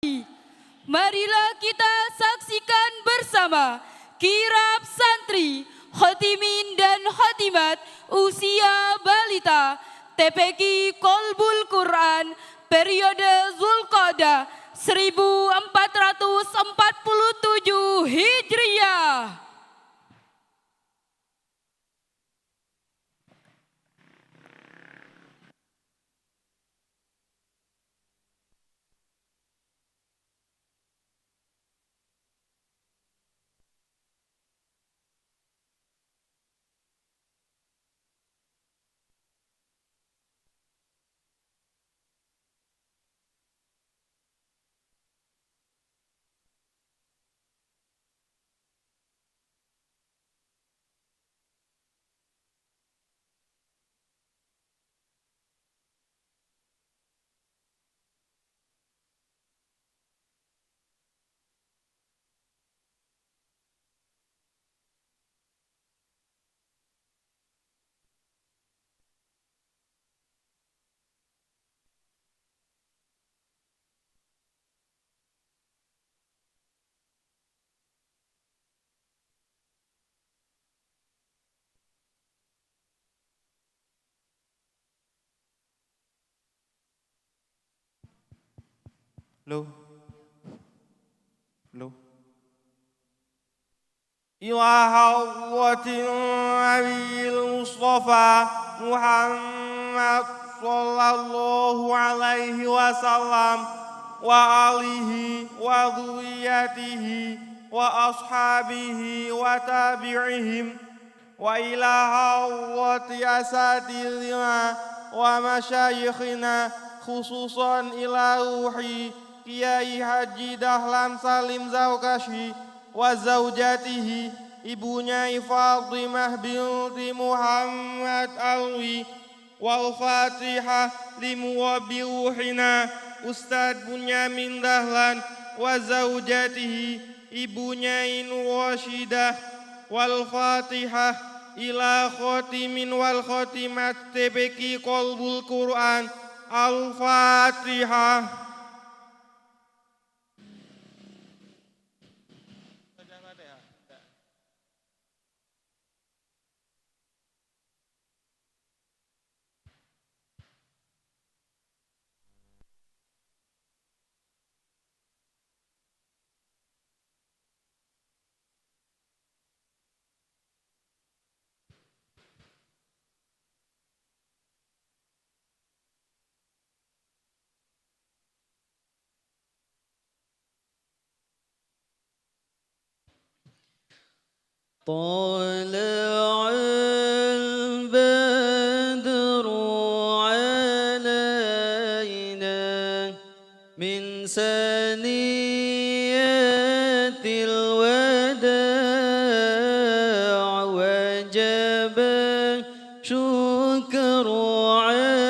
Marilah kita saksikan bersama kirap santri, khotimin dan khotimat usia balita TPQ Kolbul Quran periode Zulqa'dah 1447 Hijriah. Loh. Ila hadratin Nabiil Mustafa Muhammad sallallahu alaihi wasallam wa alihi wa dhurriyyatihi wa ashabihi wa tabi'ihim wa ila hadrati asatirina wa masyayikhina khususan ila ruhi Kiai Haji Dahlan Salim Zarkashi wa zaujatihi ibunya Fatimah binti Muhammad Alwi wal Fatihah limuwabbi ruhina Ustadz Bunyamin Dahlan wa zaujatihi ibunya Nur Rashidah wal Fatihah ila khotimin wal khotimat TPQ Kolbul Quran Al-Fatihah. طلع البدر علينا من ثنيات الوداع وجب شكر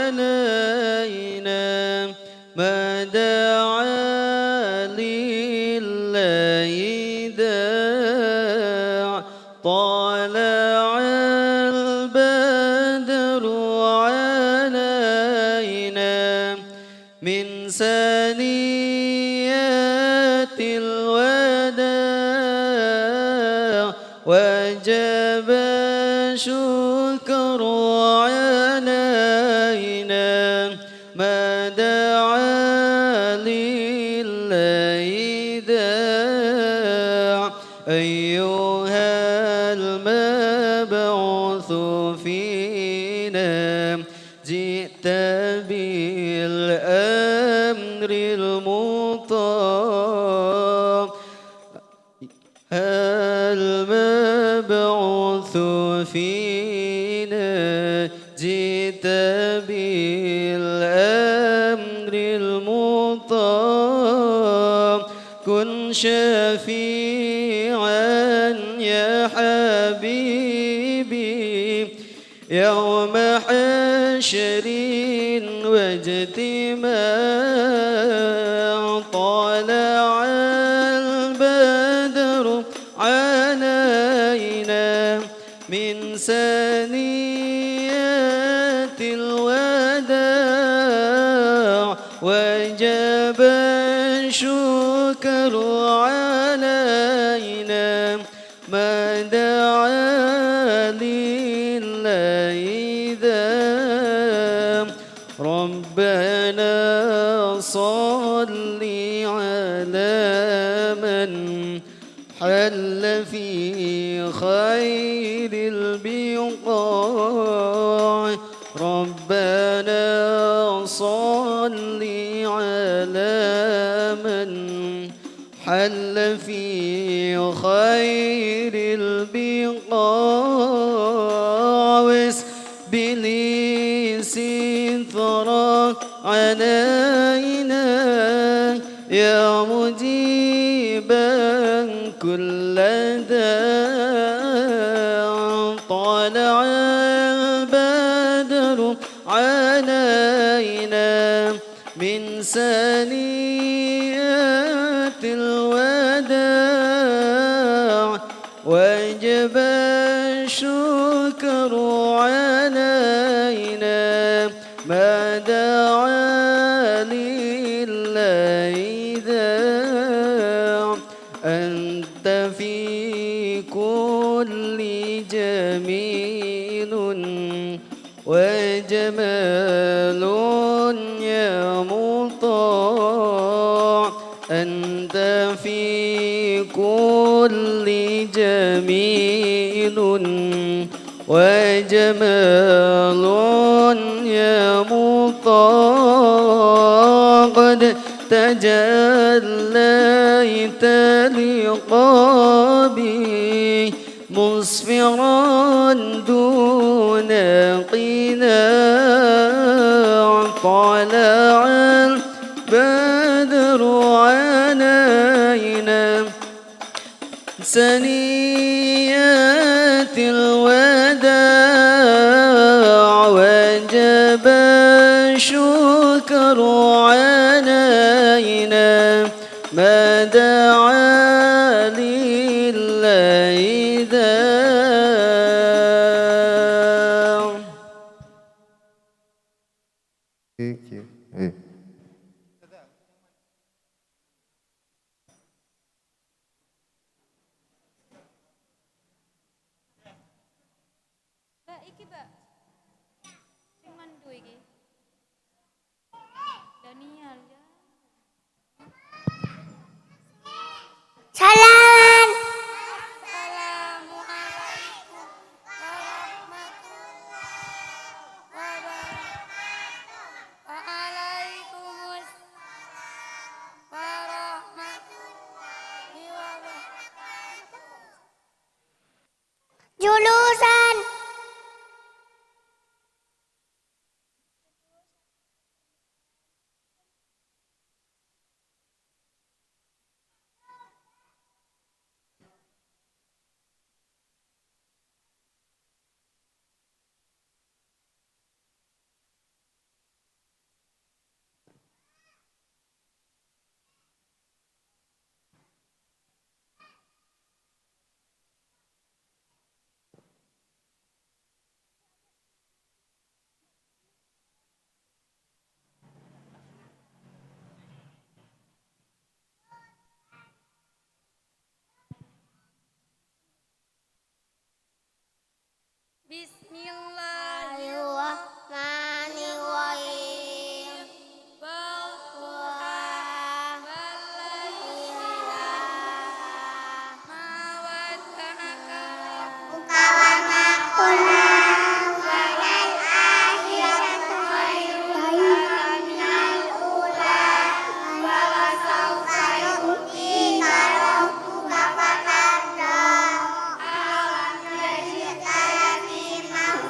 علينا ما دعا لله داع طلع البدر علينا من ثنيات الوداع وجب شكر علينا ما دعا لله داع أيها المبعوث فينا جئت بالأمر المطاع المبعوث فينا جئت بالأمر المطاع كن شفيعا يا حبيبي يوم حشر واجتماع طلع البدر علينا من ثنيات الوداع وجب شكر الشكر علينا ما دعا لله ذا ربنا صل على من حل في خير البقاع ربنا صل على من حل في خير البقاع واسبلي سترا علينا يا مجيبا كل داع طلع البدر علينا من ثنيات الوداع وجب الشكر علينا ما دعا لله ذا أنت في كل جميل وجمال يا مطاع أنت في كل جميل وجمال يا مطاع قد تجليت لقابي مسفرا دون قناع طلع البدر علينا سنيات الوداع وجب الشكر علينا ما دعا لله ذا Mbak, iki mbak, sing mandu iki, Daniel ya. Salam. Assalamualaikum warahmatullahi wabarakatuh. Waalaikumsalam warahmatullahi wabarakatuh. Jurusan. Bismillahirrahmanirrahim. Walduha wallaili ma wadda'aka rabbuka wa ma qala walal akhiratu khairun laka minal ula wa lasawfa yu'tika rabbuka fatarda alam yajidka yatiman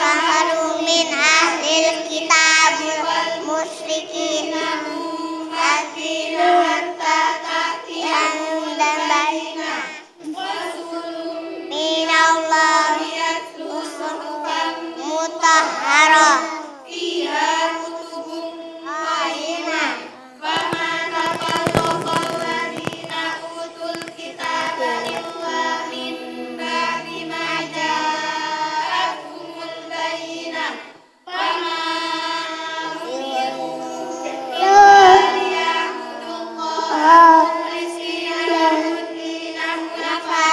kafaru min ahlil kitab wal musyrikin hatta ta'tiyahum bayyinah min Allah mutahharah fiha kutubun qayyimah fama tafarraqa alladziina utul kitaba illa min ba'di ma ja'ahumul bayyinah fama umiru illa liya'budullaha mukhlisina lahu-d-din hunafa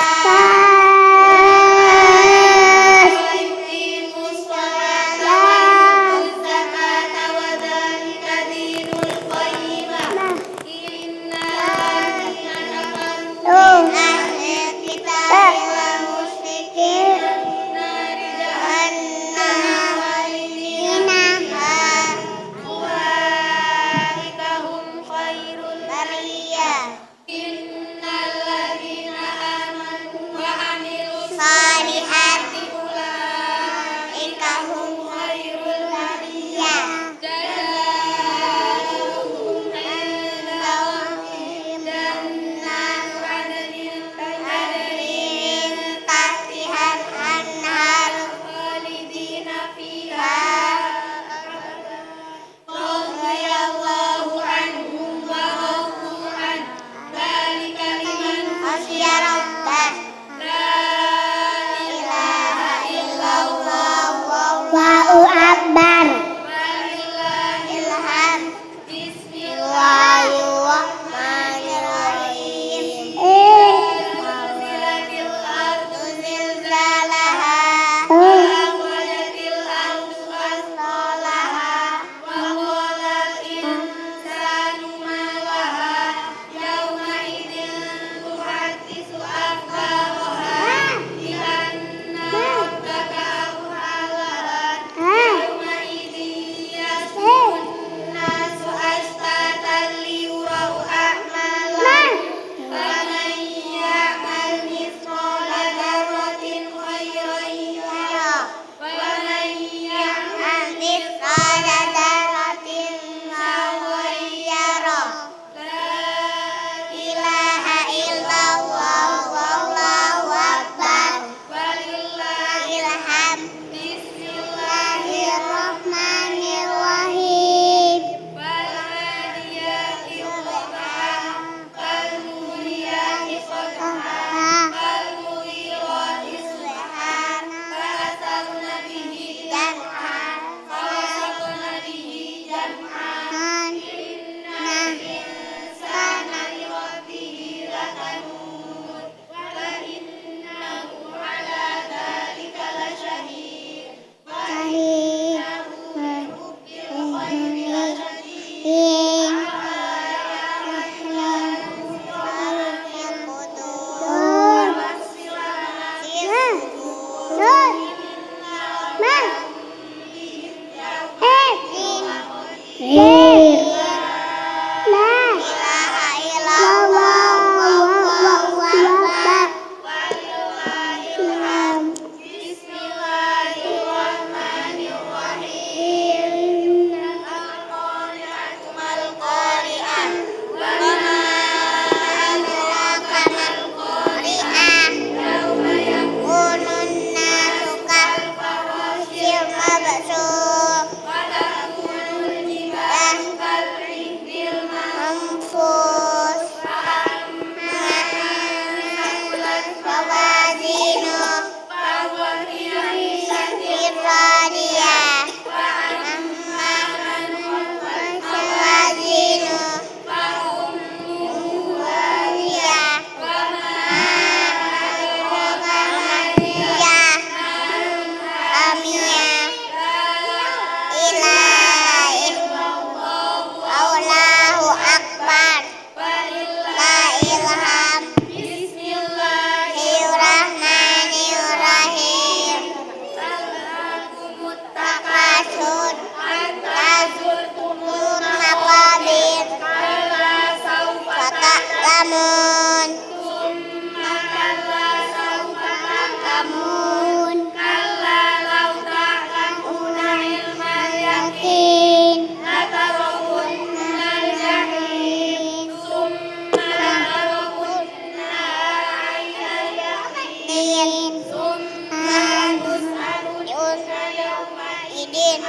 Hamidin.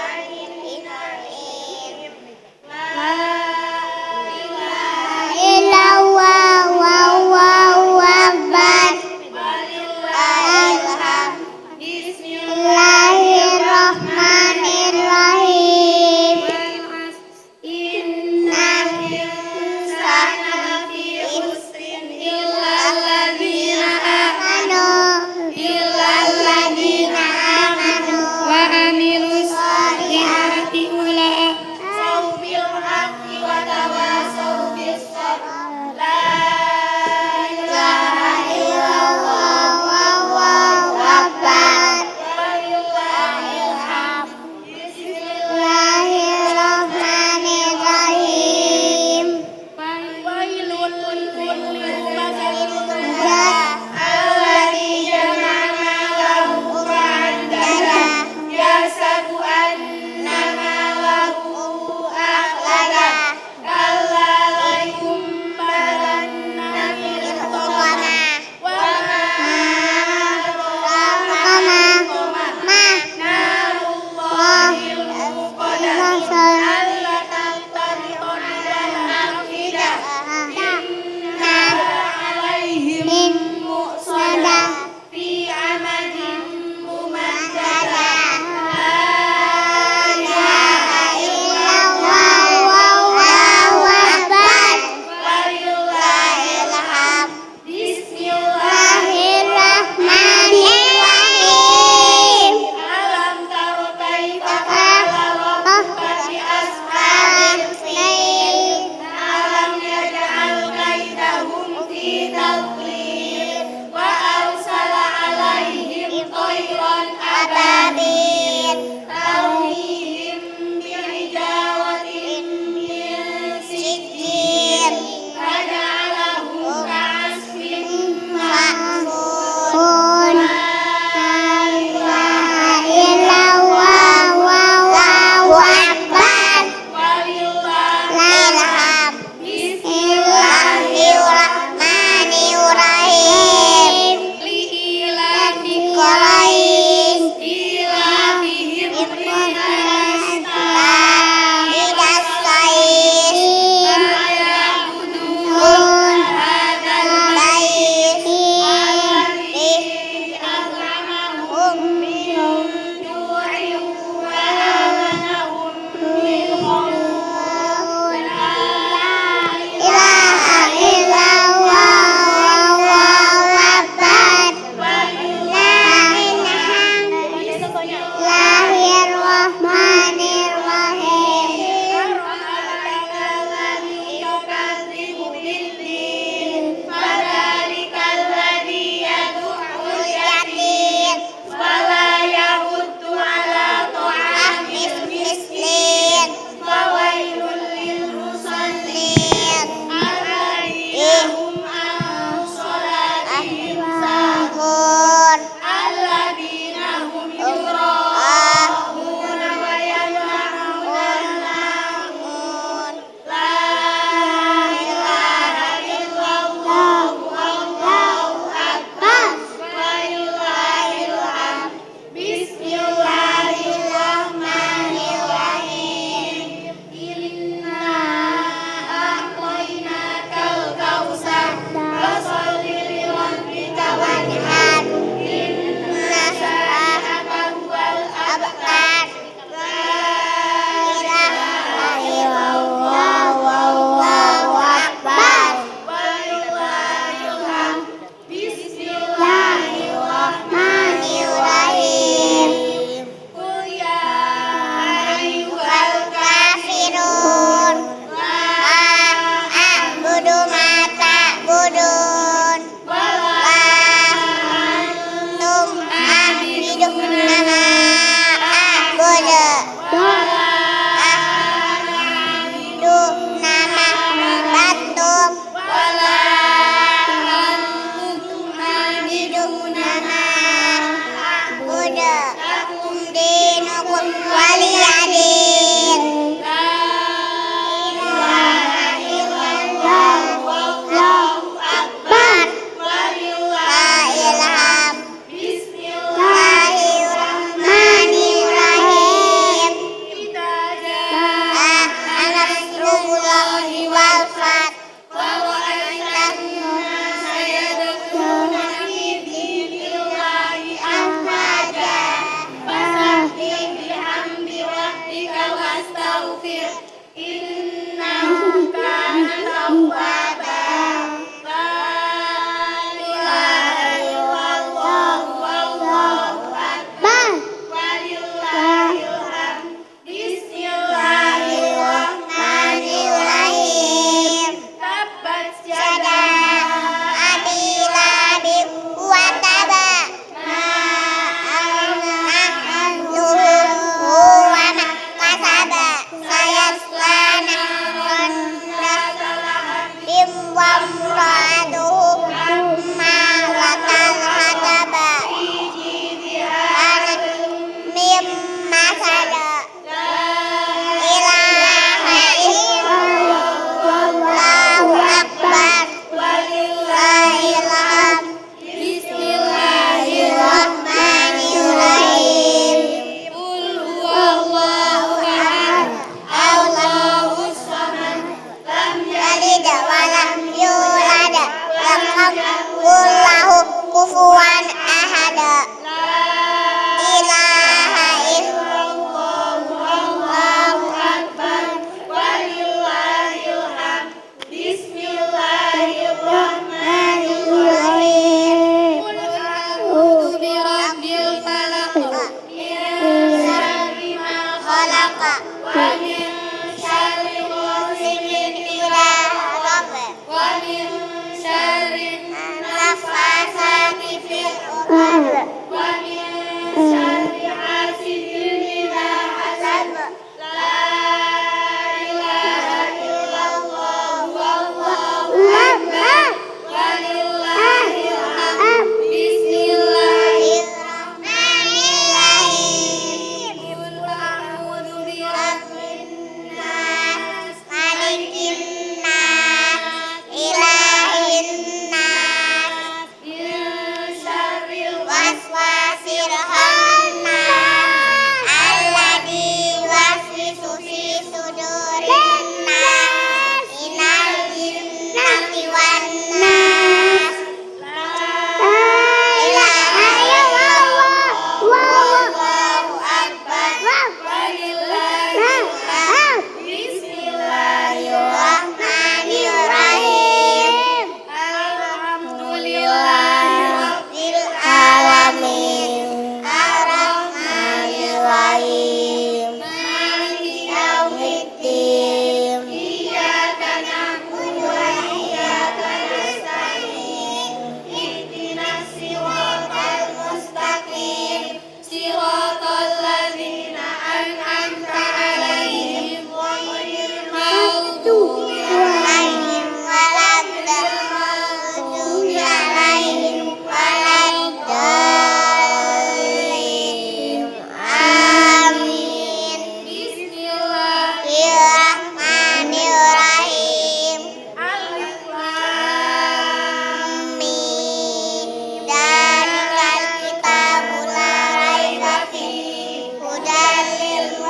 La ilaha illallah wallahu akbar. Bismillahirrahmanirrahim. Innal insana lafi khusrin illa alladzina amanu wa amilus solihati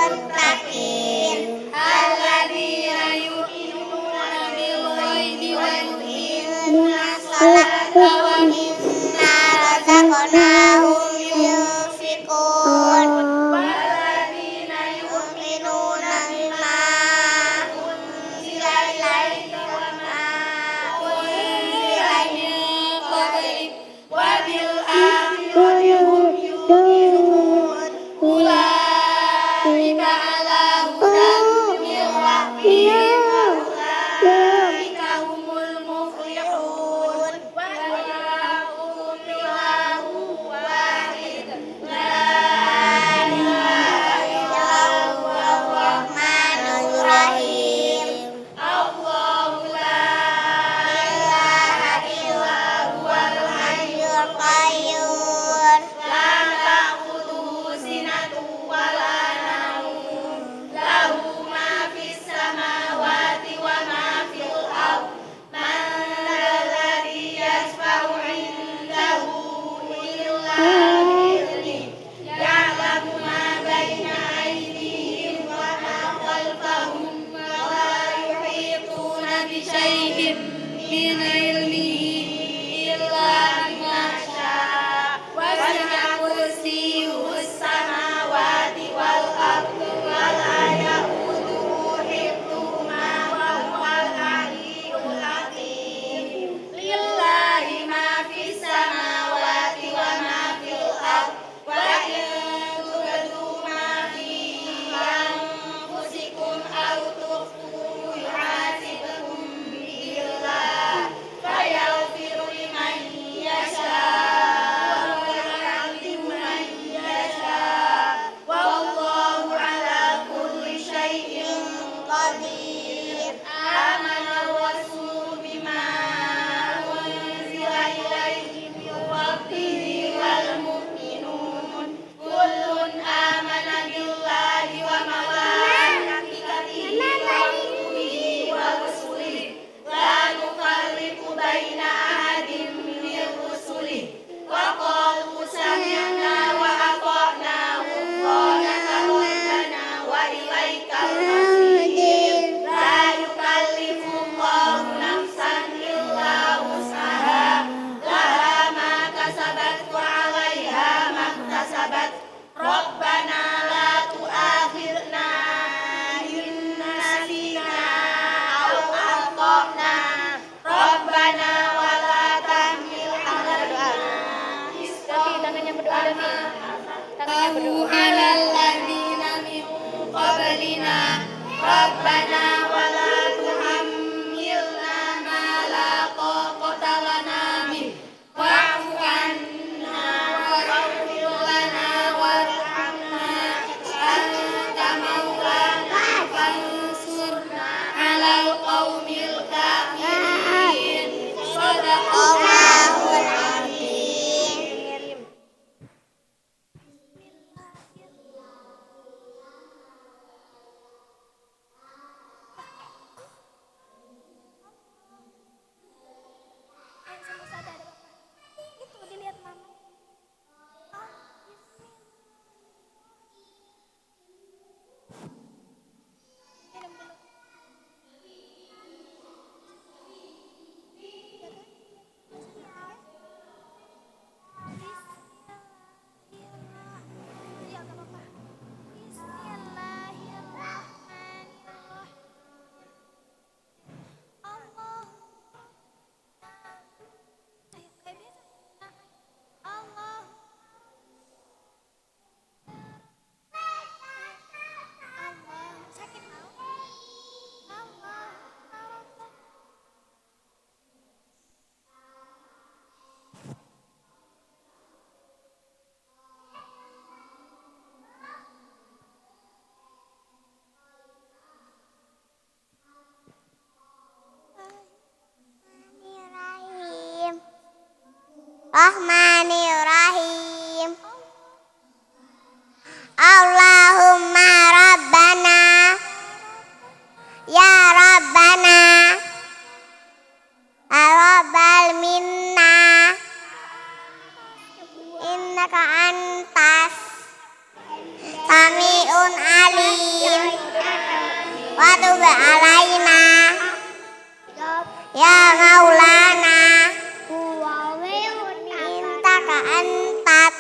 muttaqin alladzina yu'minuna bil ghaibi wa yuqimuna sholata wa mimma razaqnahum yunfiqun walladzina yu'minuna bima unzila ilaika wa ma unzila min qablik wa bil akhirati hum yuqinun ulaika ala hudan min rabbihim wa ulaika humul muflihun wa ilahukum ilahu wahid la ilaha illallah rahmanur rahim Allahu la ilaha illa huwal hayyul qayyum la ta'khudhuhu sinatun wa la nawm lahu ma fis samawati wa ma fil ard man dzalladzi yashfa'u 'indahu illa bi'idhnihi ya'lamu ma baina aydihim wa ma khalfahum wa la yuhituna bi shay'in min 'ilmihi illa bima syaa wasi'a kursiyyuhu as-samawati wal ardi wa la ya'uduhu hifdhuhuma wa huwal 'aliyyul 'azim lillahi ma fis samawati wa ma fil ard wa in tubdu ma fi anfusikum aw tukhfuhu yuhasibkum billah fayaghfiru liman yasha' wa yu'adhibu man yasha' wallahu ala kulli syai'in qadir amana ar-rasulu bima unzila ilaihi min rabbihi wal mu'minun kullun amana billahi wa malaikatihi wa kutubihi wa rusulihi la nufarriqu baina ahadin min rusulihi wa qalu sami'na wa ata'na ghufranaka rabbana wa ilaikal masir la yukallifu Allahu nafsan illa wus'aha laha ma kasabat wa 'alaiha ma iktasabat rabbana la tu'akhirna in nasina aw akhtana rabbana wa la tahmil 'alaina Tangannya berdoa Davi. Tangannya berdoa. alal ladzina min qablina rabbana wa la tuhammilna ma la taqata lana bih wa'fu 'anna waghfir lana warhamna anta maulana fansurna 'alal qaumil kafirin shadaqallahul 'azim Itu dilihat mama. Minum dulu. Ya, gak apa-apa. Bismillahirrahmanirrahim. Allah. Ayo, kayak biasa. Allah. Allah. Sakit mau? Allah. Allah. Rahmanirrahim Allahumma Rabbana Ya Rabbana Rabbal minna Innaka antas Sami'un alim wa tub alaina ya maulana intaka antat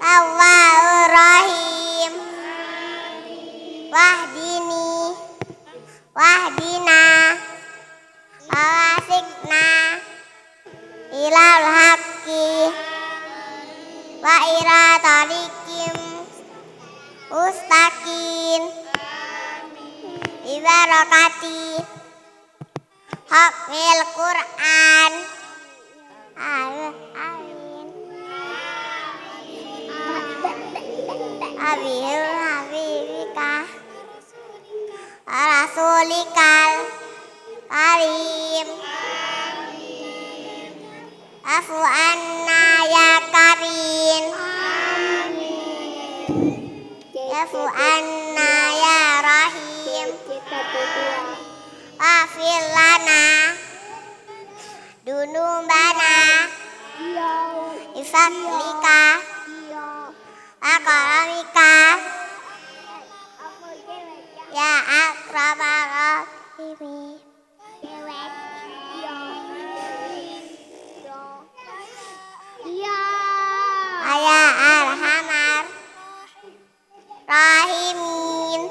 tawwabur rahim wahdina wawasikna ilal haqqi wa ila tariqim mustaqim ibarakati hakmil Qur'an amin abihil habibika rasulikal karim afu anna ya karim afu anna ya rahim afir lana dunubana ifadlika akaramika ya akramal rahimin ya arhamar rahimin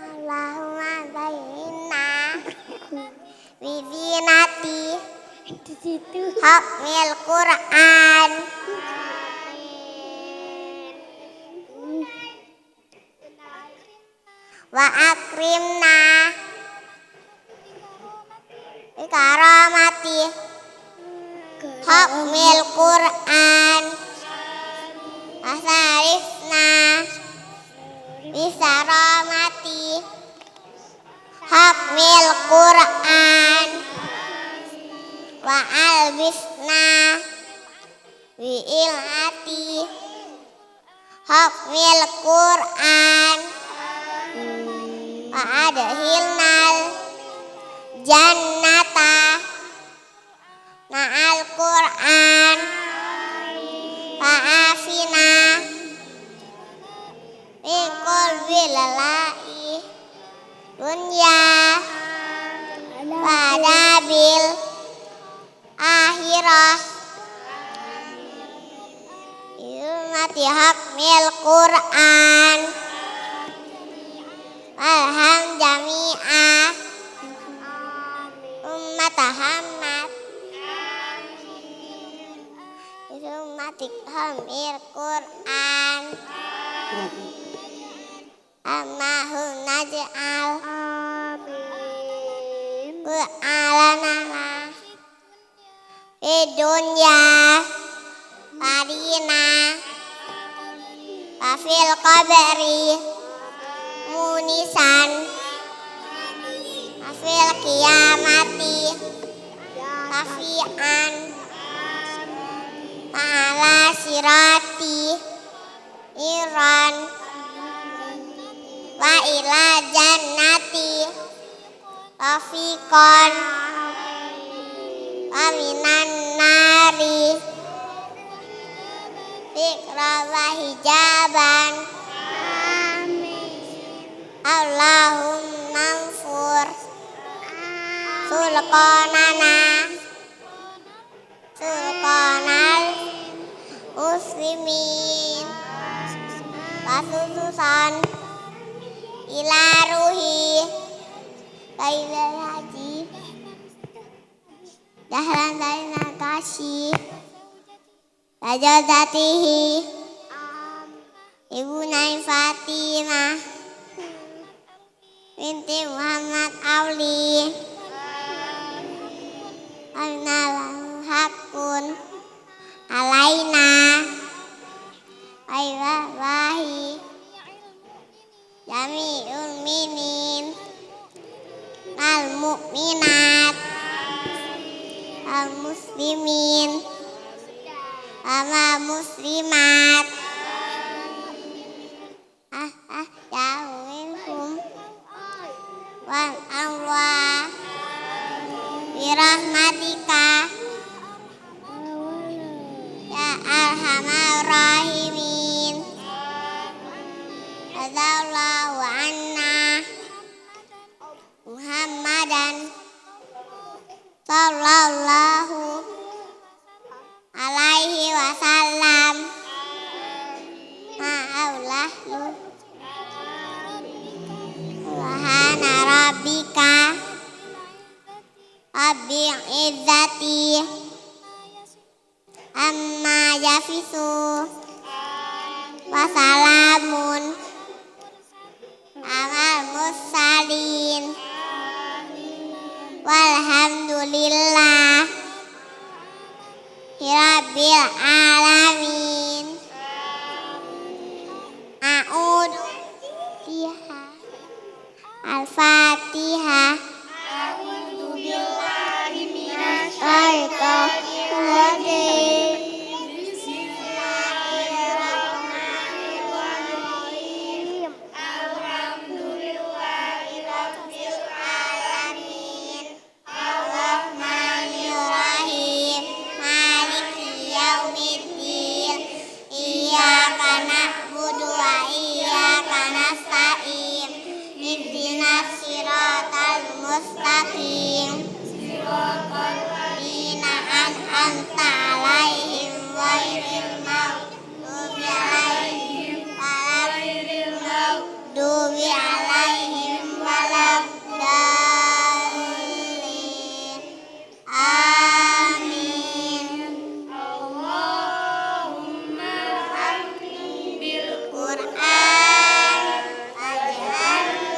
Allahumma bayyinna bizinati hakmil Qur'an wa akrimna bikaramati hakmil Qur'an asarifna bisaramati hakmil Qur'an wa albisna biilhati hakmil Qur'an wa adhilnal jannata ma'al Qur'an wa afina min qalbi lalai dunya wa dabil akhirah ilmati hakmil Qur'an walham jami'ah ummat Muhammad ilmati hakmil Qur'an amahum naj'al Qur'anana fi dunya qarina wa fil qabri munisan wa fil qiyamati rafi'an ala sirati iran wa ila jannati rafiqan wa minan nari fikra wa hijaban Allahumma anfur sulqanal muslimin wasususan ila ruhi bailal haji dahlan bainal kasih rajadatihi ibu Nai Fatimah binti Muhammad Auli Alnalahu hakun alaina wahi jami'ul minin al mu'minat al muslimin ama muslimat minhum wal amwa birahmatika ya arhamar rahim yafisu. Wassalamun amal mursalin. Walhamdulillah Rabbil alamin. A'udzu biha Al-Fatihah. A'udzu billahi minasy syaithanir rajim. Bismillahirrahmanirrahim. Alhamdulillahi rabbil alamin. Ar-Rahmanir-Rahim. Maliki yaumiddin. Iyyaka na'budu wa iyyaka nasta'in. Ihdinas siratal mustaqim. Siratal ladzina an'amta 'alaihim ghairil maghdubi 'alaihim waladdallin. Amin. Allahumma hamni bil Qur'an waj'alna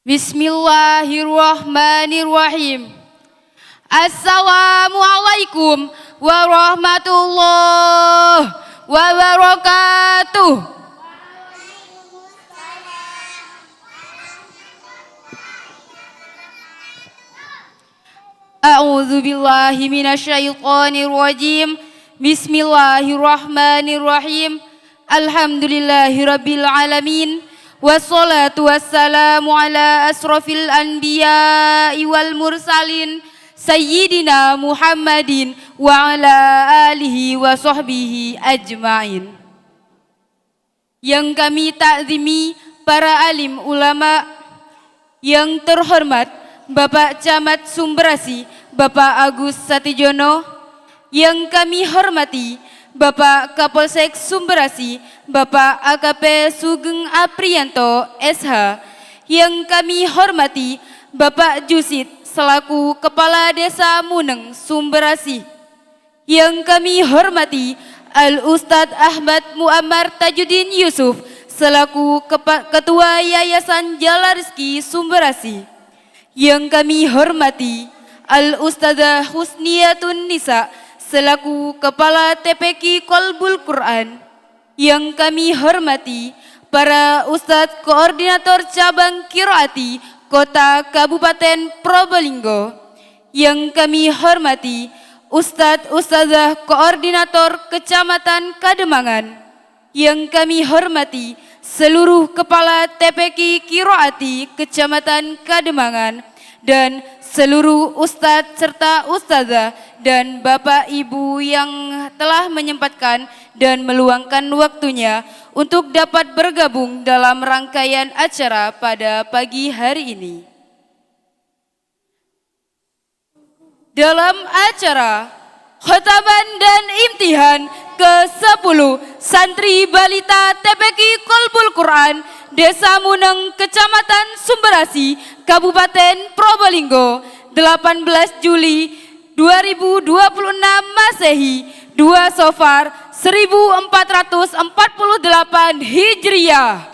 Bismillahirrahmanirrahim. Assalamualaikum warahmatullahi wabarakatuh. A'udzu billahi minasyaitonir rajim. Bismillahirrahmanirrahim. Alhamdulillahirabbil alamin. Wassalatu wassalamu ala asrofil anbiya'i wal mursalin Sayyidina Muhammadin wa ala alihi wa sahbihi ajma'in. Yang kami takzimi para alim ulama, yang terhormat Bapak Camat Sumberasi, Bapak Agus Satijono, yang kami hormati Bapak Kapolsek Sumberasi, Bapak AKP Sugeng Aprianto SH, yang kami hormati Bapak Jusid selaku Kepala Desa Muneng Sumberasi, yang kami hormati Al-Ustadz Ahmad Muammar Tajuddin Yusuf selaku Ketua Yayasan Jala Rizki Sumberasi, yang kami hormati Al-Ustadzah Husniyatun Nisa selaku Kepala TPQ Qalbul Quran, yang kami hormati para Ustadz Koordinator Cabang Qiraati Kota Kabupaten Probolinggo, yang kami hormati Ustadz Ustadzah Koordinator Kecamatan Kademangan, yang kami hormati seluruh Kepala TPQ Qiraati Kecamatan Kademangan, dan seluruh Ustadz serta Ustadzah dan Bapak Ibu yang telah menyempatkan dan meluangkan waktunya untuk dapat bergabung dalam rangkaian acara pada pagi hari ini. Dalam acara khotaban dan imtihan ke-10 santri balita TPQ Qalbul Quran Desa Muneng Kecamatan Sumberasi Kabupaten Probolinggo 18 Juli 2026 Masehi 2 Safar 1448 Hijriah.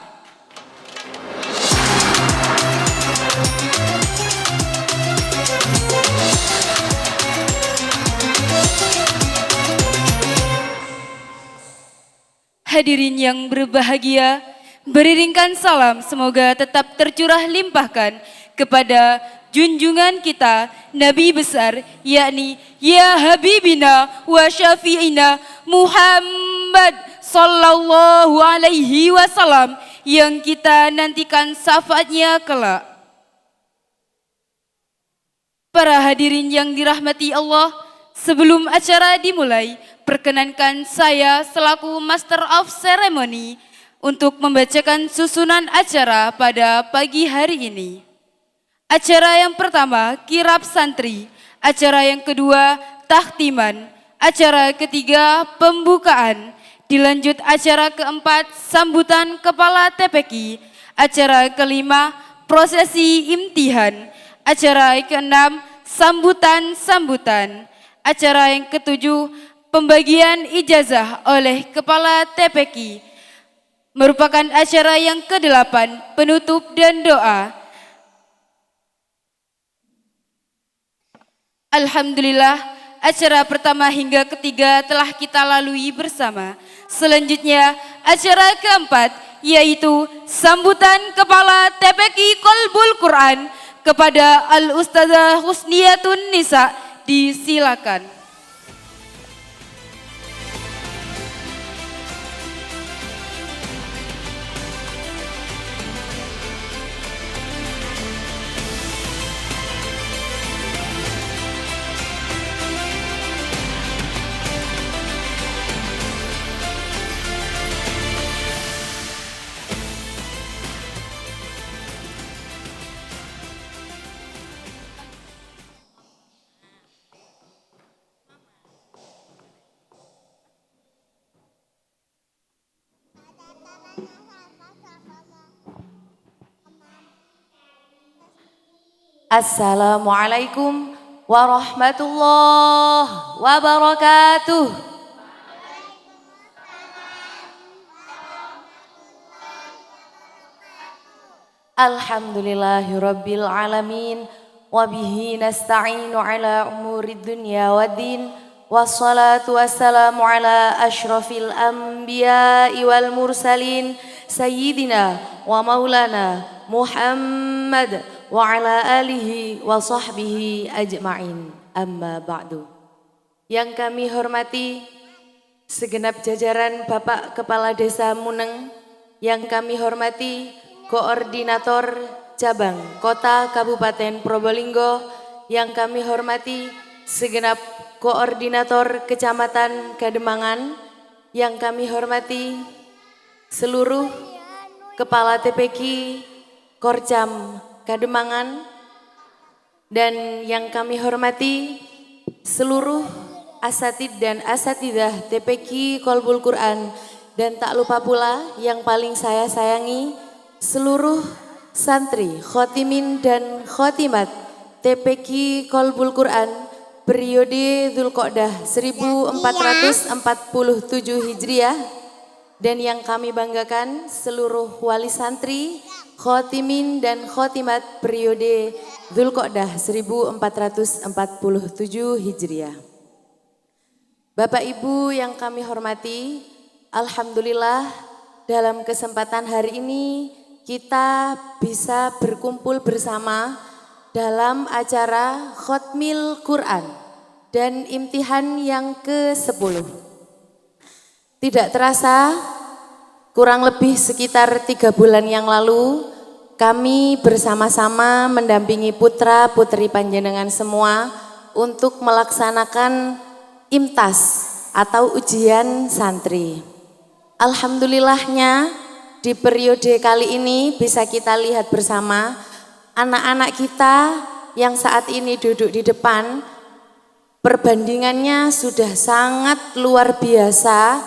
Hadirin yang berbahagia, beriringkan salam semoga tetap tercurah limpahkan kepada junjungan kita Nabi besar, yakni ya Habibina wa Syafi'ina Muhammad sallallahu alaihi wasallam, yang kita nantikan syafaatnya kelak. Para hadirin yang dirahmati Allah, sebelum acara dimulai, perkenankan saya selaku Master of Ceremony untuk membacakan susunan acara pada pagi hari ini. Acara yang pertama, kirab santri. Acara yang kedua, takhtiman. Acara ketiga, pembukaan. Dilanjut acara keempat, sambutan kepala TPQ. Acara kelima, prosesi imtihan. Acara keenam, sambutan-sambutan. Acara yang ketujuh, pembagian ijazah oleh kepala TPQ. Merupakan acara yang kedelapan, penutup dan doa. Alhamdulillah, acara pertama hingga ketiga telah kita lalui bersama. Selanjutnya, acara keempat, yaitu sambutan kepala TPQ Qalbul Quran kepada Al-Ustazah Husniyatun Nisa, disilakan. Assalamualaikum warahmatullahi wabarakatuh. Alhamdulillahirabbil alamin wa bihi nasta'inu ala umurid dunya waddin, wassalatu wassalamu ala asyrafil anbiya'i wal mursalin sayyidina wa maulana Muhammad wa ala alihi wa sahbihi ajma'in, amma ba'du. Yang kami hormati segenap jajaran Bapak Kepala Desa Muneng, yang kami hormati Koordinator Cabang Kota Kabupaten Probolinggo, yang kami hormati segenap Koordinator Kecamatan Kademangan, yang kami hormati seluruh Kepala TPQ Korcam Kademangan, dan yang kami hormati seluruh asatid dan asatidah TPQ Qalbul Quran, dan tak lupa pula yang paling saya sayangi seluruh santri, khotimin dan khotimat TPQ Qalbul Quran periode Dzulqa'dah 1447 Hijriah, dan yang kami banggakan seluruh wali santri, khotimin dan khotimat periode Dzulqa'dah 1447 Hijriah. Bapak Ibu yang kami hormati, alhamdulillah dalam kesempatan hari ini kita bisa berkumpul bersama dalam acara Khotmil Quran dan imtihan yang ke-10. Tidak terasa, kurang lebih sekitar 3 bulan yang lalu, kami bersama-sama mendampingi putra putri panjenengan semua untuk melaksanakan IMTAS atau ujian santri. Alhamdulillahnya di periode kali ini bisa kita lihat bersama anak-anak kita yang saat ini duduk di depan, perbandingannya sudah sangat luar biasa,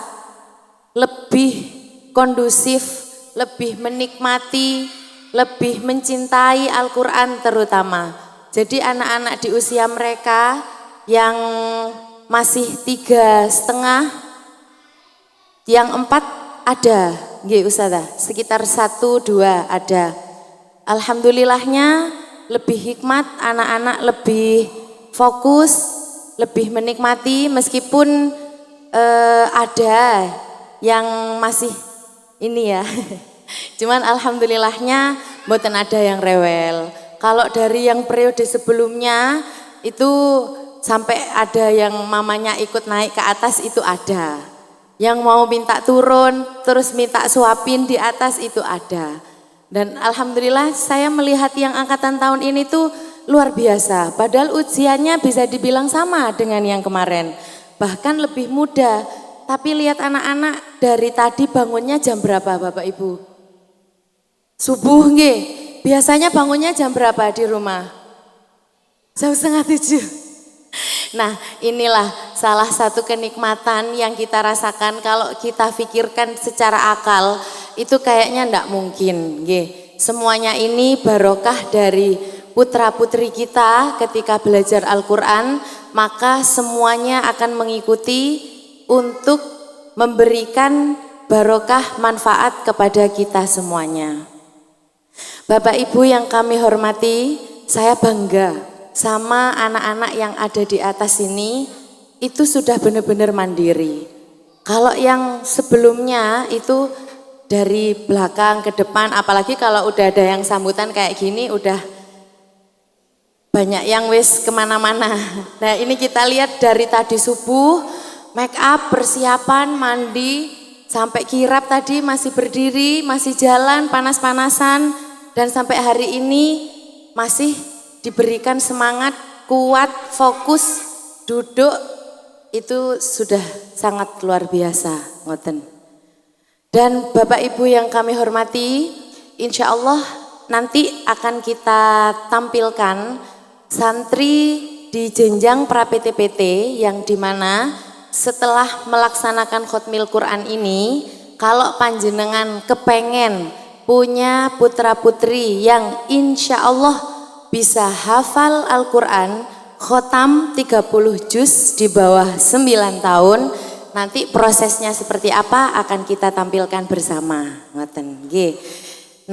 lebih kondusif, lebih menikmati, lebih mencintai Al-Quran terutama. Jadi anak-anak di usia mereka yang masih 3,5, yang 4 ada, nggih Ustazah, sekitar 1-2 ada. Alhamdulillahnya lebih hikmat, anak-anak lebih fokus, lebih menikmati meskipun ada yang masih ini ya. Cuman alhamdulillahnya mboten ada yang rewel. Kalau dari yang periode sebelumnya itu sampai ada yang mamanya ikut naik ke atas itu ada. Yang mau minta turun terus minta suapin di atas itu ada. Dan alhamdulillah saya melihat yang angkatan tahun ini tuh luar biasa. Padahal usianya bisa dibilang sama dengan yang kemarin. Bahkan lebih muda. Tapi lihat anak-anak dari tadi bangunnya jam berapa Bapak Ibu? Subuh nggih. Biasanya bangunnya jam berapa di rumah? Jam 6:30. Nah, inilah salah satu kenikmatan yang kita rasakan kalau kita pikirkan secara akal, itu kayaknya ndak mungkin, nggih. Semuanya ini barokah dari putra-putri kita ketika belajar Al-Qur'an, maka semuanya akan mengikuti untuk memberikan barokah manfaat kepada kita semuanya. Bapak Ibu yang kami hormati, saya bangga sama anak-anak yang ada di atas ini, itu sudah benar-benar mandiri. Kalau yang sebelumnya itu dari belakang ke depan, apalagi kalau udah ada yang sambutan kayak gini, udah banyak yang wis kemana-mana. Nah ini kita lihat dari tadi subuh, make up, persiapan, mandi, sampai kirap tadi masih berdiri, masih jalan, panas-panasan, dan sampai hari ini masih diberikan semangat, kuat, fokus, duduk, itu sudah sangat luar biasa, ngoten. Dan Bapak Ibu yang kami hormati, insya Allah nanti akan kita tampilkan santri di jenjang pra-PT-PT yang dimana setelah melaksanakan khotmil Quran ini, kalau panjenengan kepengen punya putra-putri yang insya Allah bisa hafal Al-Quran, khotam 30 juz di bawah 9 tahun, nanti prosesnya seperti apa akan kita tampilkan bersama. Ngoten nggih.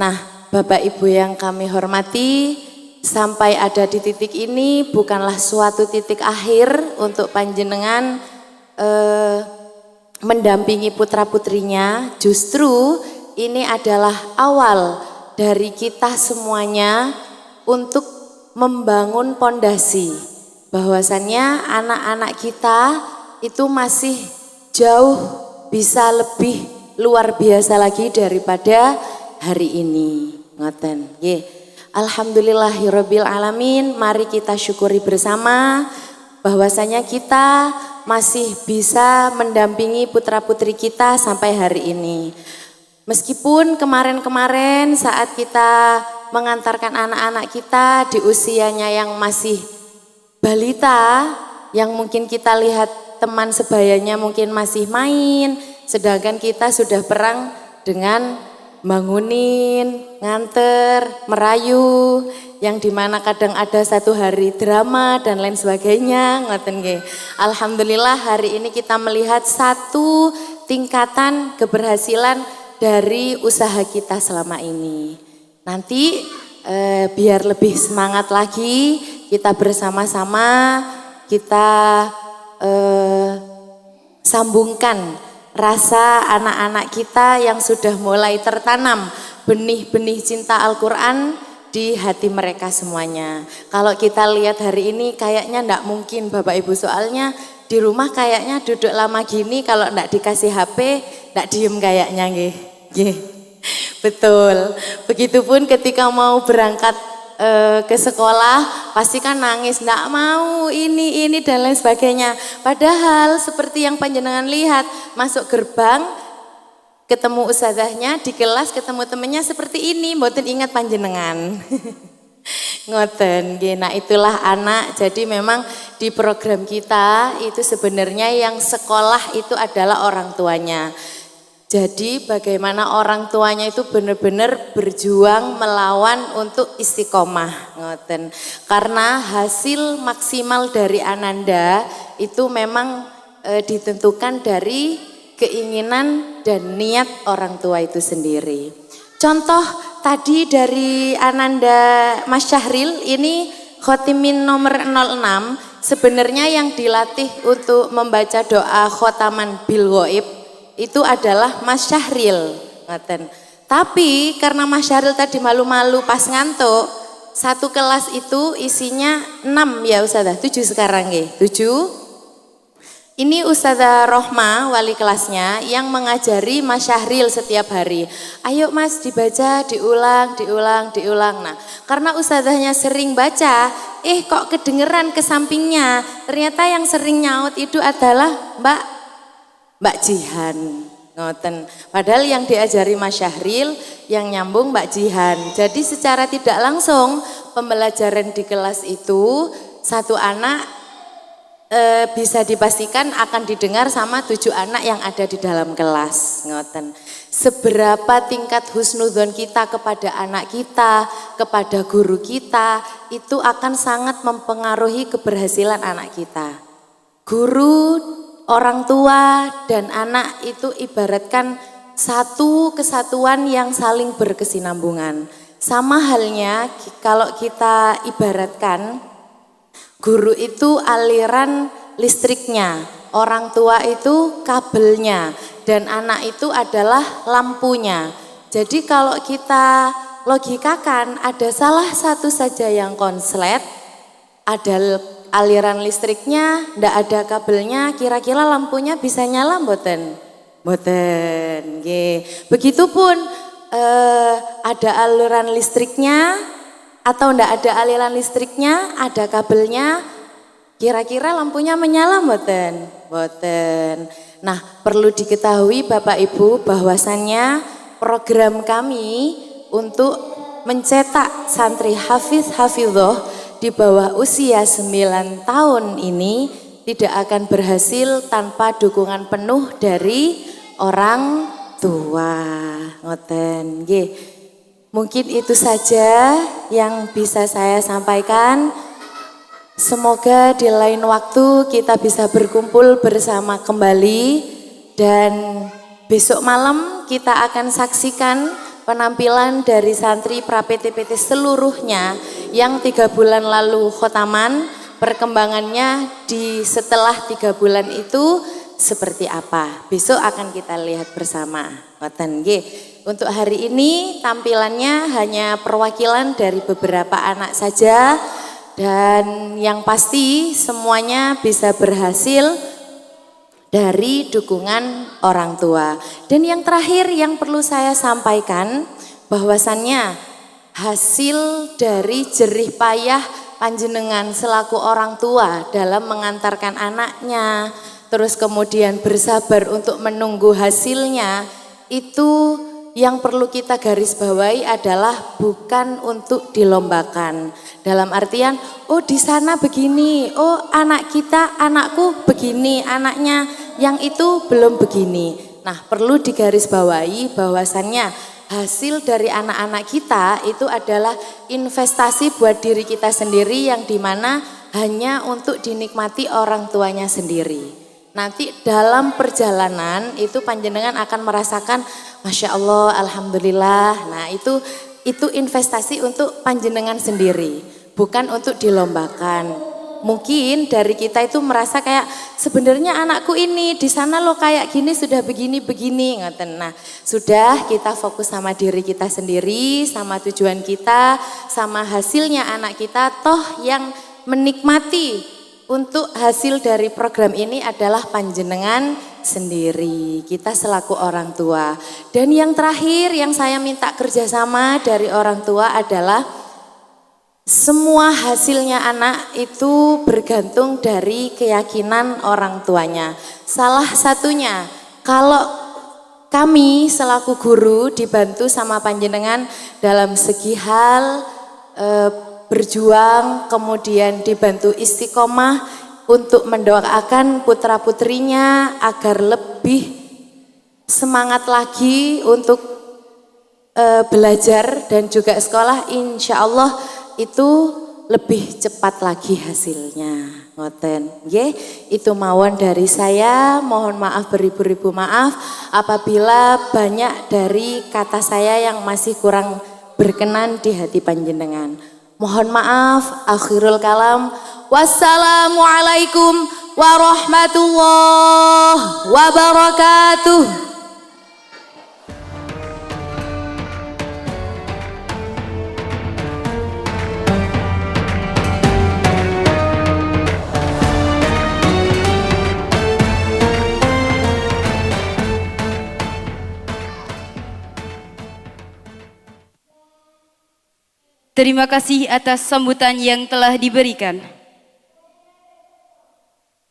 Nah, Bapak Ibu yang kami hormati, sampai ada di titik ini bukanlah suatu titik akhir untuk panjenengan mendampingi putra-putrinya, justru ini adalah awal dari kita semuanya untuk membangun pondasi bahwasannya anak-anak kita itu masih jauh bisa lebih luar biasa lagi daripada hari ini. Ngoten nggih. Alhamdulillahirabbil alamin, mari kita syukuri bersama bahwasanya kita masih bisa mendampingi putra-putri kita sampai hari ini. Meskipun kemarin-kemarin saat kita mengantarkan anak-anak kita di usianya yang masih balita, yang mungkin kita lihat teman sebayanya mungkin masih main, sedangkan kita sudah perang dengan bangunin, nganter, merayu, yang dimana kadang ada satu hari drama dan lain sebagainya, ngoten nggih. Alhamdulillah hari ini kita melihat satu tingkatan keberhasilan dari usaha kita selama ini. Nanti biar lebih semangat lagi, kita bersama-sama kita sambungkan rasa anak-anak kita yang sudah mulai tertanam benih-benih cinta Al-Quran di hati mereka semuanya. Kalau kita lihat hari ini kayaknya enggak mungkin Bapak Ibu, soalnya di rumah kayaknya duduk lama gini kalau enggak dikasih HP enggak diem kayaknya nggih. Betul. Begitupun ketika mau berangkat ke sekolah pasti kan nangis, enggak mau ini dan lain sebagainya. Padahal seperti yang panjenengan lihat, masuk gerbang ketemu ustazahnya, di kelas ketemu temennya seperti ini, mboten ingat panjenengan. Ngoten nggih. Nah, itulah anak. Jadi memang di program kita itu sebenarnya yang sekolah itu adalah orang tuanya. Jadi bagaimana orang tuanya itu benar-benar berjuang melawan untuk istiqomah, ngoten. Karena hasil maksimal dari Ananda itu memang ditentukan dari keinginan dan niat orang tua itu sendiri. Contoh tadi dari Ananda Mas Syahril ini khotimin nomor 06, sebenarnya yang dilatih untuk membaca doa khotaman bil ghaib itu adalah Mas Syahril, ngoten. Tapi karena Mas Syahril tadi malu-malu pas ngantuk, satu kelas itu isinya 6 ya Ustazah, 7 sekarang nggih, 7. Ini Ustazah Rohma, wali kelasnya yang mengajari Mas Syahril setiap hari. Ayo Mas dibaca, diulang. Nah, karena Ustazahnya sering baca, kok kedengeran ke sampingnya. Ternyata yang sering nyaut itu adalah Mbak Jihan. Ngoten. Padahal yang diajari Mas Syahril yang nyambung Mbak Jihan. Jadi secara tidak langsung pembelajaran di kelas itu satu anak bisa dipastikan akan didengar sama 7 anak yang ada di dalam kelas. Ngoten. Seberapa tingkat husnudzon kita kepada anak kita, kepada guru kita, itu akan sangat mempengaruhi keberhasilan anak kita. Guru, orang tua, dan anak itu ibaratkan satu kesatuan yang saling berkesinambungan. Sama halnya kalau kita ibaratkan guru itu aliran listriknya, orang tua itu kabelnya, dan anak itu adalah lampunya. Jadi kalau kita logikakan ada salah satu saja yang konslet, ada aliran listriknya, ndak ada kabelnya, kira-kira lampunya bisa nyala mboten? Mboten, nggih. Begitupun ada aliran listriknya atau ndak ada aliran listriknya, ada kabelnya, kira-kira lampunya menyala mboten? Mboten. Nah, perlu diketahui Bapak Ibu bahwasannya program kami untuk mencetak santri hafidzoh di bawah usia 9 tahun ini tidak akan berhasil tanpa dukungan penuh dari orang tua. Ngoten nggih. Mungkin itu saja yang bisa saya sampaikan. Semoga di lain waktu kita bisa berkumpul bersama kembali dan besok malam kita akan saksikan penampilan dari santri pra-PT-PT seluruhnya yang 3 bulan lalu khotaman. Perkembangannya di setelah 3 bulan itu seperti apa? Besok akan kita lihat bersama. Ngoten nggih. Untuk hari ini tampilannya hanya perwakilan dari beberapa anak saja dan yang pasti semuanya bisa berhasil dari dukungan orang tua. Dan yang terakhir yang perlu saya sampaikan bahwasannya hasil dari jerih payah panjenengan selaku orang tua dalam mengantarkan anaknya, terus kemudian bersabar untuk menunggu hasilnya, itu yang perlu kita garis bawahi adalah bukan untuk dilombakan. Dalam artian, oh di sana begini, oh anak kita, anakku begini, anaknya yang itu belum begini. Nah, perlu digarisbawahi bahwasannya hasil dari anak-anak kita itu adalah investasi buat diri kita sendiri yang dimana hanya untuk dinikmati orang tuanya sendiri. Nanti dalam perjalanan itu panjenengan akan merasakan Masya Allah, Alhamdulillah. Nah itu investasi untuk panjenengan sendiri, bukan untuk dilombakan. Mungkin dari kita itu merasa kayak sebenarnya anakku ini di sana lo kayak gini sudah begini. Nah sudah, kita fokus sama diri kita sendiri, sama tujuan kita, sama hasilnya anak kita. Toh yang menikmati untuk hasil dari program ini adalah panjenengan sendiri, kita selaku orang tua. Dan yang terakhir yang saya minta kerjasama dari orang tua adalah semua hasilnya anak itu bergantung dari keyakinan orang tuanya. Salah satunya, kalau kami selaku guru dibantu sama panjenengan dalam segi hal berjuang, kemudian dibantu istiqomah untuk mendoakan putra-putrinya agar lebih semangat lagi untuk belajar dan juga sekolah, insya Allah itu lebih cepat lagi hasilnya. Ngoten, nggih, itu mawon dari saya. Mohon maaf beribu-ribu maaf apabila banyak dari kata saya yang masih kurang berkenan di hati panjenengan. Mohon maaf, akhirul kalam. Wassalamualaikum warahmatullahi wabarakatuh. Terima kasih atas sambutan yang telah diberikan.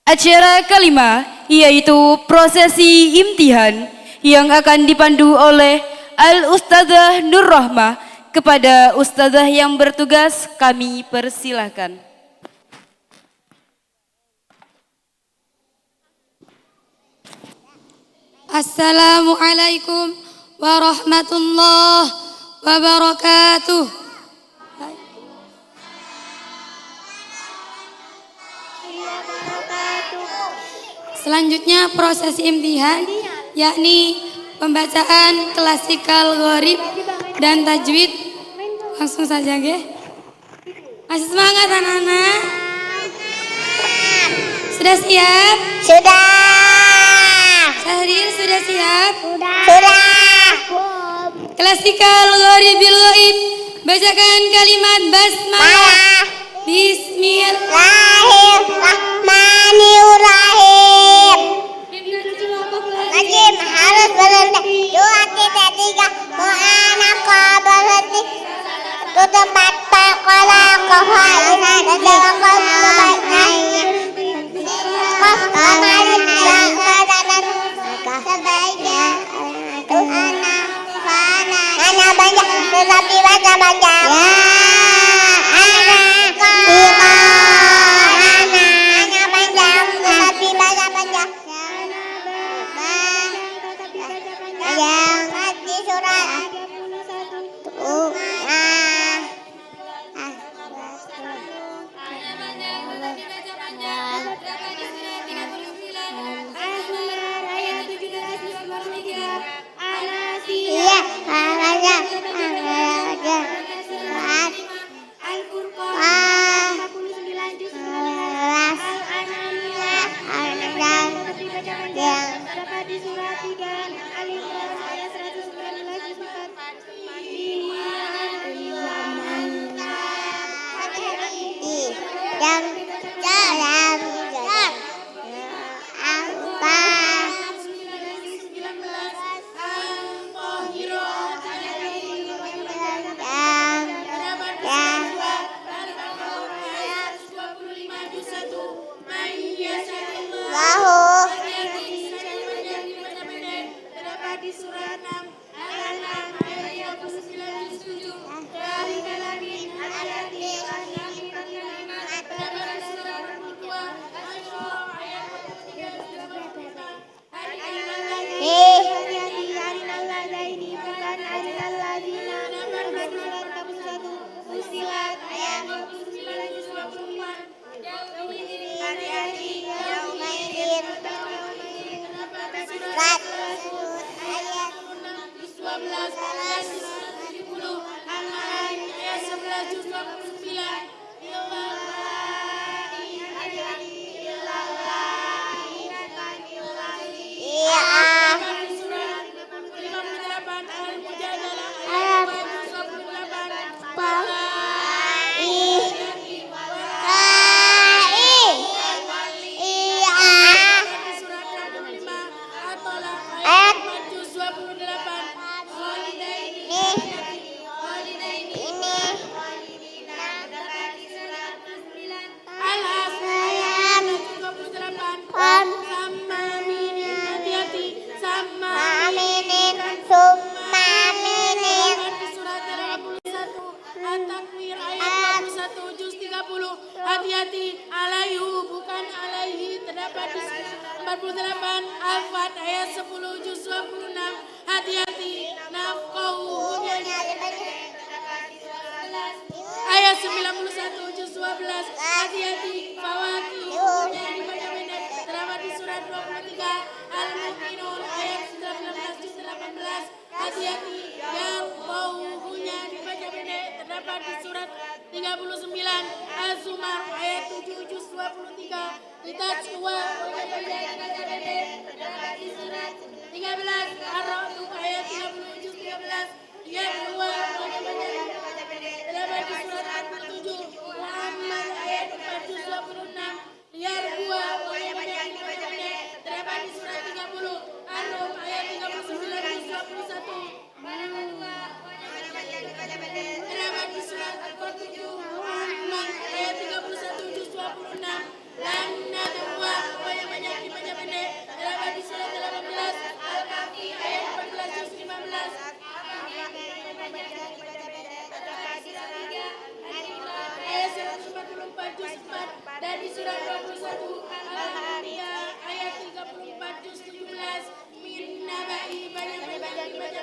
Acara kelima yaitu prosesi imtihan yang akan dipandu oleh Al-Ustadzah Nur Rahmah. Kepada Ustadzah yang bertugas kami persilahkan. Assalamualaikum warahmatullahi wabarakatuh. Selanjutnya prosesi imtihan, yakni pembacaan klasikal gharib dan tajwid. Langsung saja, nggih. Masih semangat anak-anak? Sudah siap? Sudah. Syahrir sudah siap? Sudah. Klasikal gharibil ghaib. Bacakan kalimat basmalah. Bismillahirrahmanirrahim. Najim harus berhenti. 2, 3, 4. Mu'anaka berhenti. Ke tempat perkola kehainan dan dalam sebaiknya. Kau kemarin yang keadaan sebaiknya. Anak banyak tetapi baca banyak. Hati-hati, alaihu bukan alaihi, terdapat di 48 Al-Fat ayat 10 juz 26. Hati-hati, nafqahu ayat 91 juz 12. Hati-hati, fawakihu terdapat di surat 23 Al-Mu'minun ayat 19 juz 18. Hati-hati, yang baunya dibaca pendek terdapat di surat 39 Az-Zumar ayat 7 juz 23. Litat 2 dibaca pendek terdapat di surat 13 Ar-Ra'd ayat 30 juz 13. Lihat 2 dibaca pendek terdapat di surat 47 Muhammad ayat 4 juz 26. Lihat 2 dibaca pendek terdapat di surat 30 Ar-Rum ayat 39 juz 21. Terdapat di surat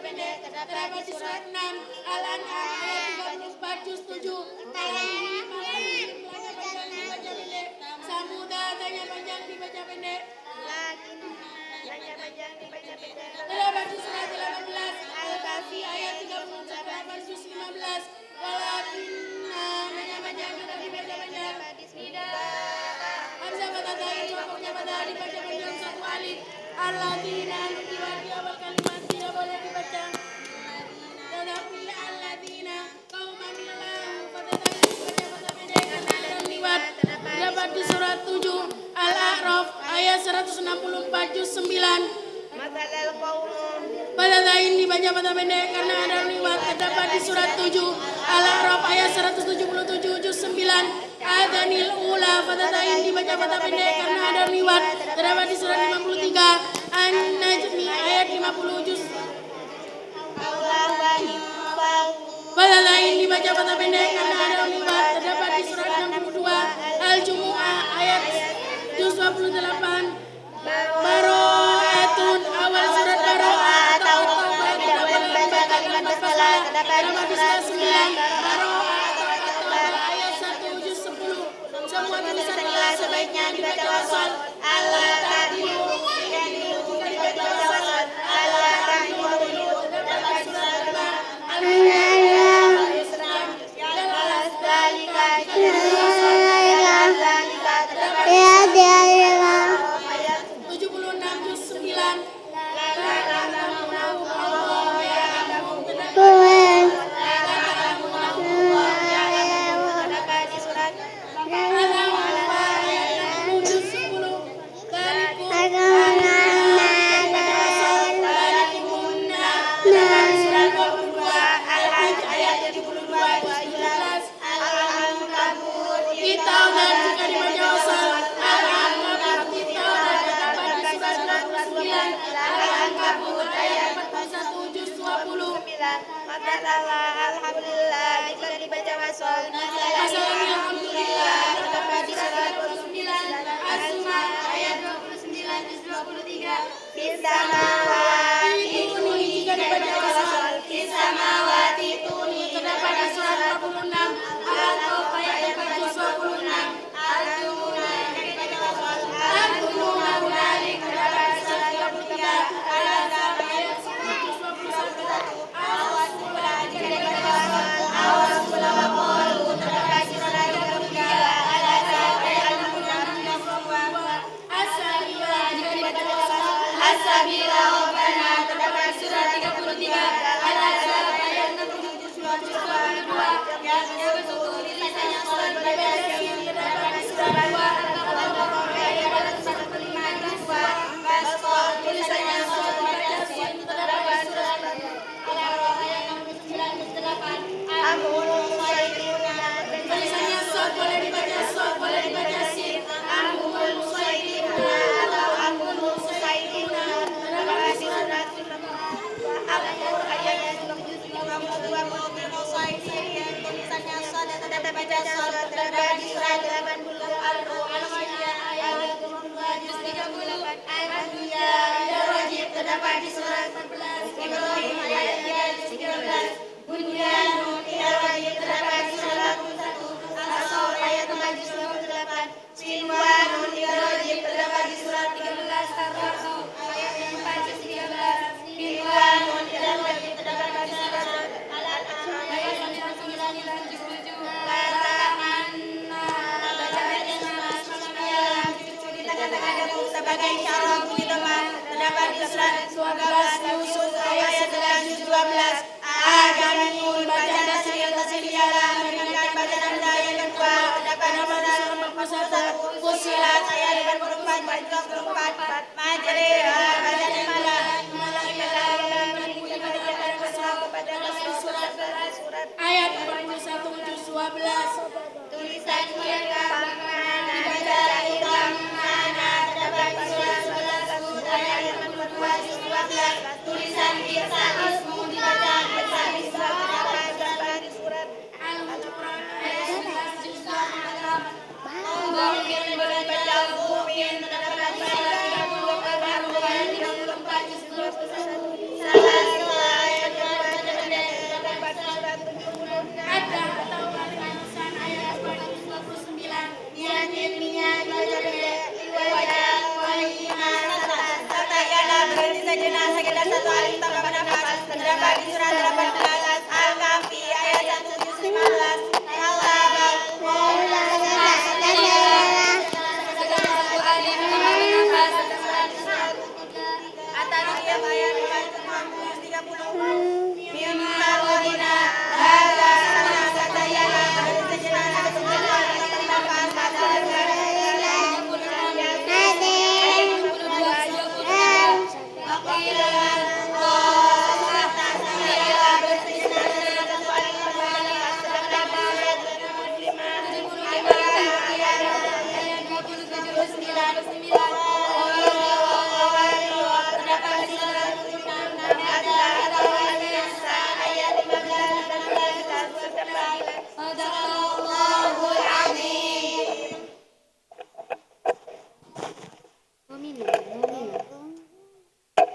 pendek terdapat di surat 6 Al-An'am ayat 34 juz 7. Al-An'am panjang dibaca pendek. Samuda tanya panjang dibaca pendek. Terdapat di surat 18 Al-Kahfi ayat 38 juz 15. Walakinna tanya panjang juga dibaca pendek. Hamzah Fatatain pokoknya pada dibaca panjang satu alif. Alladzina di awal kalimat tidak boleh dibaca. Tetapi alladzina qauman lahu Fatatain dibaca pada pendek karena ada liwat. Terdapat di surat 7 Al-A'raf ayat 164 juz 9. Fatatain dibaca pada pendek karena ada liwat. Terdapat di surat 7 Al-A'raf ayat 177 juz 9. Adanil ula Fatatain dibaca pada pendek karena ada liwat. Terdapat di surat 53 An-Najmi ayat 50 juz. Fatatain dibaca pada pendek karena ada liwat. Terdapat di surat 62 Al-Jumu'ah ayat juz 28. Baro'atun awal surat Baro'ah atau Taubah tidak boleh membaca kalimat fasalah. Terdapat di surat 9 Baro'ah atau Taubah ayat 1 juz 10. Semua tulisan kelas sebaiknya dibaca wasal. Allah ta'dilu jika dibaca wasal. Allah ta'dilu terdapat di surat 5 Al-Mu'minun Islam jelas dalika ayat 76 juz 9.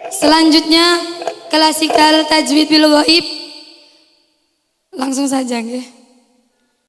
Selanjutnya klasikal tajwid bil ghaib. Langsung saja nggih.